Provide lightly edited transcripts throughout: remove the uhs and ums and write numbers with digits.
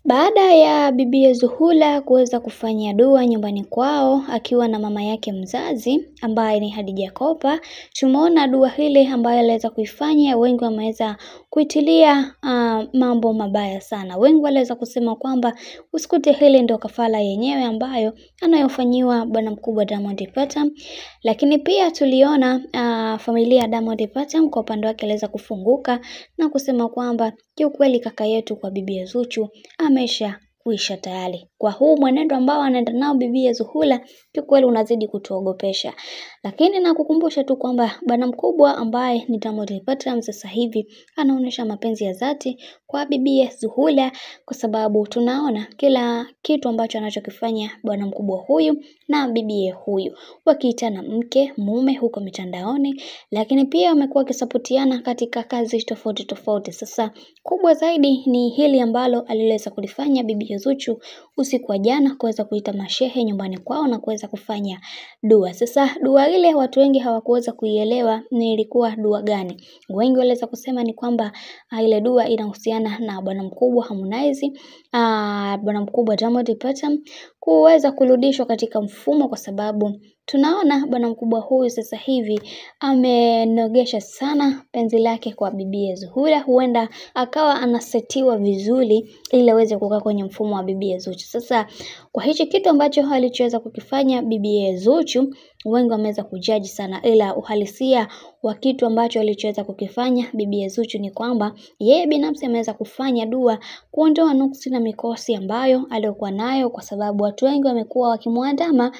Baada ya bibi Zuhura kuweza kufanya dua nyumbani kwao akiwa na mama yake mzazi ambaye ni Khadija Kopa, tumeona dua hili ambayo aliweza kuifanya, wengi wameweza kuitilia mambo mabaya sana. Wengi waliweza kusema kwamba usikute hili ndio kafara yenyewe ambayo anayofanyiwa bwana mkubwa Diamond Platnumz. Lakini pia tuliona familia ya Diamond Platnumz kwa upande wake aliweza kufunguka na kusema kwamba kiukweli kaka yetu kwa bibi Zuchu amesha kuisha tayari. Kwa huu mwenendo ambao anaenda nao bibi Zuhura, kiukweli unazidi kutuogopesha. Lakini nakukumbusha tu kwamba bwana mkubwa ambaye ni Diamond Platnumz sasa hivi anaonyesha mapenzi ya dhati kwa bibi Zuhura, kwa sababu tunaona kila kitu ambacho anachokifanya bwana mkubwa huyu na bibi huyu wakiitana mke mume huko mitandaoni, lakini pia wamekuwa wakisapotiana katika kazi tofauti tofauti. Sasa kubwa zaidi ni hili ambalo aliweza kulifanya bibi Zuchu usiku wa jana, kuweza kuita mashehe nyumbani kwao na kuweza kufanya dua. Sasa dua ile watu wengi hawakuweza kuielewa ni ilikuwa dua gani. Wengi waliweza kusema ni kwamba ile dua inahusiana na bwana mkubwa Harmonize, bwana mkubwa Diamond Platnumz kuweza kurudishwa katika mfumo, kwa sababu tunaona bwana mkubwa huyu sasa hivi amenogesha sana penzi lake kwa bibi Zuhura. Huenda akawa anasetiwa vizuri ili aweze kukaa kwenye mfumo wa bibi Zuchu. Sasa kwa hichi kitu ambacho alichoweza kukifanya bibi Zuchu, wengi wameweza kujaji sana, ila uhalisia wa kitu ambacho alichoweza kukifanya bibi Zuchu ni kwamba yeye binafsi ameweza kufanya dua kuondoa nuksi na mikosi ambayo aliyokuwa nayo, kwa sababu watu wengi wamekuwa wakimwandama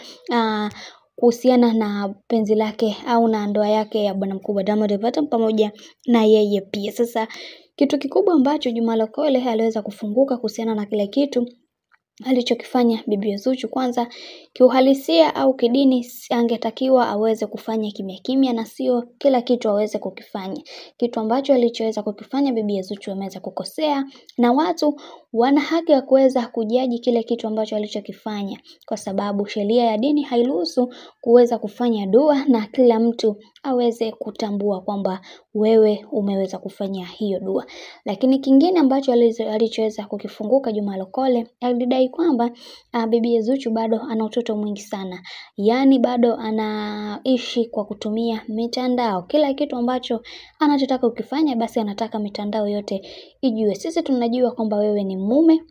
kuhusiana na penzi lake au na ndoa yake ya bwana mkubwa Diamond Platnumz pamoja na yeye pia. Sasa kitu kikubwa ambacho Juma Lokole aliweza kufunguka kuhusiana na kile kitu alichokifanya bibi Zuchu, kwanza kiuhalisia au kidini angetakiwa aweze kufanya kimya kimya na sio kila kitu aweze kukifanya. Kitu ambacho alichoweza kukifanya bibi Zuchu ameweza kukosea, na watu wana haki ya kuweza kujaji kile kitu ambacho alichokifanya, kwa sababu sheria ya dini hairuhusu kuweza kufanya dua na kila mtu aweze kutambua kwamba wewe umeweza kufanya hiyo dua. Lakini kingine ambacho alichoweza kukifunguka Juma Lokole, alidai kwamba bibi Zuchu bado ana utoto mwingi sana. Yaani bado anaishi kwa kutumia mitandao. Kila kitu ambacho anachotaka ukifanya basi anataka mitandao yote ijue. Sisi tunajua kwamba wewe ni mume,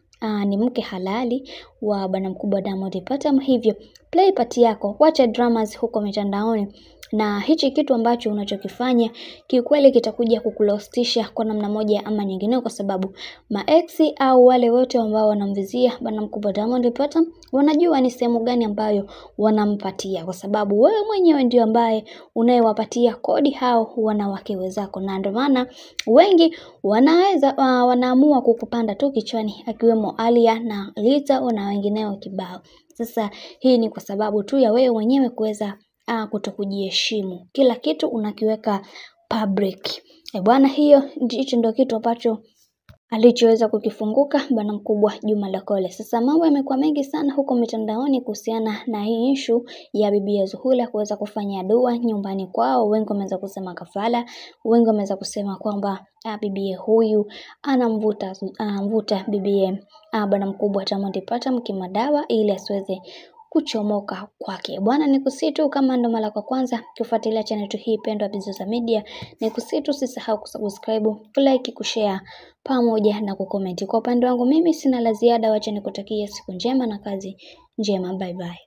ni mke halali wa bwana mkubwa Diamond Platnumz, hivyo play part yako, wacha dramas huko mitandaoni, na hichi kitu ambacho unachokifanya kiukweli kitakuja kukulostisha kwa namna moja ama nyingine, kwa sababu maeksi au wale wote ambao wanamvizia bwana mkubwa Diamond Platnumz wanajua ni sehemu gani ambayo wanampatia, kwa sababu wewe mwenyewe ndio ambaye unayewapatia kodi hao wanawake wenzako, na ndio maana wengi wanaamua kukupanda tu kichwani, akiwemo Alia na Lita na wengineo kibao. Sasa hii ni kwa sababu tu ya wewe mwenyewe kuweza kutokujiheshimu. Kila kitu unakiweka public. Bwana, hicho ndio kitu ambacho alichoweza kukifunguka bwana mkubwa Juma Lokole. Sasa mambo yamekuwa mengi sana huko mitandaoni kuhusiana na hii issue ya bibi Zuhura kuweza kufanya dua nyumbani kwao. Wengi wameweza kusema kafara, wengi wameweza kusema kwamba bibi huyu anamvuta bibi bwana mkubwa Diamond Platnumz kimadawa ili asiweze kuchomoka kwake. Bwana, nikusitu kama ndo mara kwa kwanza kufuatilia channel yetu hii pendwa Bizoza Media, nikusitu usisahau kusubscribe, kulike, kushare pamoja na kukomenti. Kwa upande wangu mimi sina la ziada, wacha nikutakie siku njema na kazi njema. Bye bye.